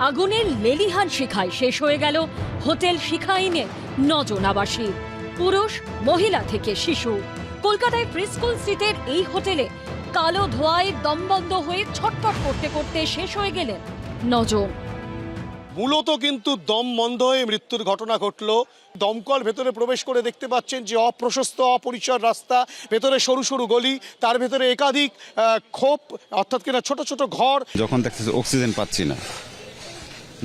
আগুনের লেলিহান শিখায় শেষ হয়ে গেল হোটেল শিখা ইনের 9 জন আবাসী, পুরুষ মহিলা থেকে শিশু। কলকাতায় প্রিস্কুল স্ট্রিটের এই হোটেলে কালো ধোঁয়ায় দমবন্ধ হয়ে ছটফট করতে করতে শেষ হয়ে গেলেন 9 জন। মূলত কিন্তু দম বন্ধ হয়ে মৃত্যুর ঘটনা ঘটল। দমকল ভেতরে প্রবেশ করে দেখতে পাচ্ছেন যে অপ্রশস্ত অপরিষ্কার রাস্তা, ভেতরে সরু সরু গলি, তার ভেতরে একাধিক খোপ অর্থাৎ কিনা ছোট ছোট ঘর। যখন দেখতেছি অক্সিজেন পাচ্ছি না,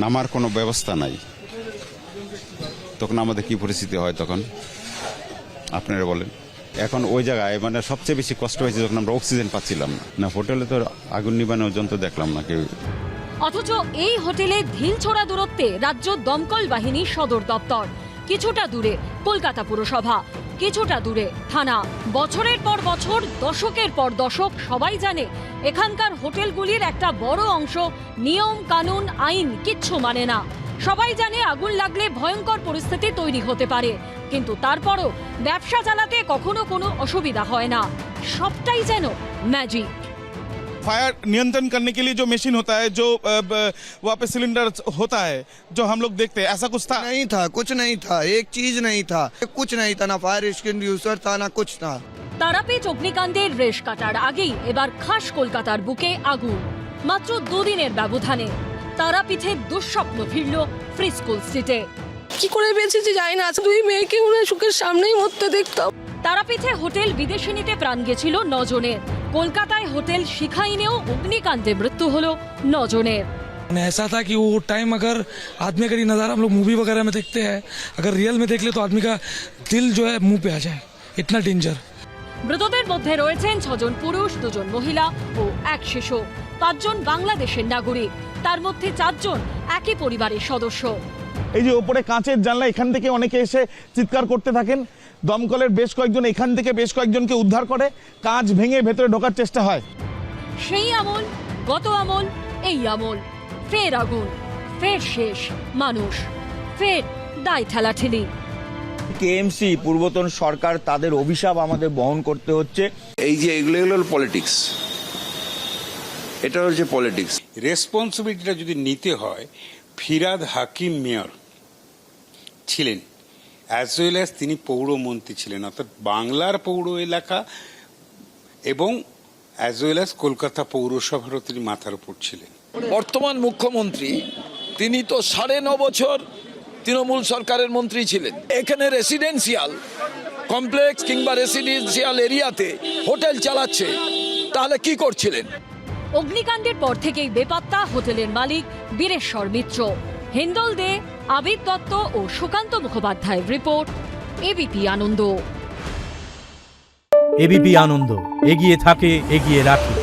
নামার কোনো ব্যবস্থা নাই, তখন আমাদের কি পরিস্থিতি হয় তখন আপনারা বলেন। এখন ওই জায়গায় মানে সবচেয়ে বেশি কষ্ট হয়েছে যখন আমরা অক্সিজেন পাচ্ছিলাম না। হোটেলে তো আগুন নিবানোর যন্ত্র দেখলাম না কেউ। অথচ এই হোটেলে ঢিলছোড়া দূরত্বে রাজ্য দমকল বাহিনী সদর দপ্তর, কিছুটা দূরে কলকাতা পুরসভা, কিছুটা দূরে থানা। বছরের পর বছর, দশকের পর দশক সবাই জানে এখানকার হোটেলগুলির একটা বড় অংশ নিয়ম কানুন আইন কিচ্ছু মানে না। সবাই জানে আগুন লাগলে ভয়ঙ্কর পরিস্থিতি তৈরি হতে পারে, কিন্তু তারপরও ব্যবসা চালাতে কখনো কোনো অসুবিধা হয় না। সবটাই যেন ম্যাজিক। फायर नियंत्रण करने के लिए जो मशीन होता है, जो वहाँ पे सिलेंडर होता है, जो हम लोग देखते हैं, ऐसा कुछ था? नहीं था, कुछ नहीं था, एक चीज नहीं था, कुछ नहीं था, ना फायर एक्सटिंग्विशर था ना कुछ था। তারাপীঠ অগ্নিকাণ্ডের রেশ কাটার আগেই এবার খাস কলকাতার বুকে আগুন। মাত্র 2 দিনের ব্যবধানে তারাপীঠে দুঃস্বপ্ন ফিরল প্রিস্কুল স্ট্রিটে। কি করে বেঁচেছি জানি না, 2 মেয়েকে উনি চোখের সামনেই মরতে দেখতাম। তারাপীঠে হোটেল বিদেশিনীতে প্রাণ গেছিল 9 জনের। কলকাতায় হোটেল শিখা ইনেও অগ্নিকাণ্ডে মৃত্যু হলো 9 জনের। ऐसा था कि वो टाइम अगर आदमी अगर ये नज़ारा हम लोग मूवी वगैरह में देखते हैं, अगर रियल में देख ले तो आदमी का दिल जो है मुंह पे आ जाए, इतना डेंजर। মৃতদের মধ্যে রয়েছেন 6 জন পুরুষ, 2 জন মহিলা ও 1 শিশু। 5 জন বাংলাদেশের নাগরিক, তার মধ্যে 4 জন একই পরিবারের সদস্য। এই যে ওপরে কাঁচের জানলা, এখান থেকে অনেকে এসে চিৎকার করতে থাকেন। দমকলের বেশ কয়েকজন এখান থেকে বেশ কয়েকজনকে উদ্ধার করে, কাঁচ ভেঙে ভেতরে ঢোকার চেষ্টা হয়। সেই আমল, গত আমল, এই আমল, ফের আগুন, ফের শেষ মানুষ, ফের দায় ঠেলাঠেলি। কেএমসি পূর্বতন সরকার, তাদের অভিশাপ আমাদের বহন করতে হচ্ছে। এই যে এগুলো হলো পলিটিক্স, এটা হচ্ছে পলিটিক্স। রেসপন্সিবিলিটিটা যদি নিতে হয়, ফিরাদ হাকিম মেয়র ছিলেন, অ্যাজ ওয়েল অ্যাজ তিনি পৌরমন্ত্রী ছিলেন, অর্থাৎ বাংলার পৌর এলাকা এবং অ্যাজ ওয়েল অ্যাজ কলকাতা পৌরসভারও তিনি মাথার উপর ছিলেন। বর্তমান মুখ্যমন্ত্রী তিনি তো 9.5 বছর তৃণমূল সরকারের মন্ত্রী ছিলেন। এখানে রেসিডেন্সিয়াল কমপ্লেক্স কিংবা রেসিডেন্সিয়াল এরিয়াতে হোটেল চালাচ্ছে, তাহলে কি করছিলেন? অগ্নিকাণ্ডের পর থেকেই বেপাত্তা হোটেলের মালিক বীরেশ্বর মিত্র। হিন্দল দে, আবির দত্ত ও সুকান্ত মুখোপাধ্যায়ের রিপোর্ট, এবিপি আনন্দ। এবিপি আনন্দ, এগিয়ে থাকে, এগিয়ে রাখে।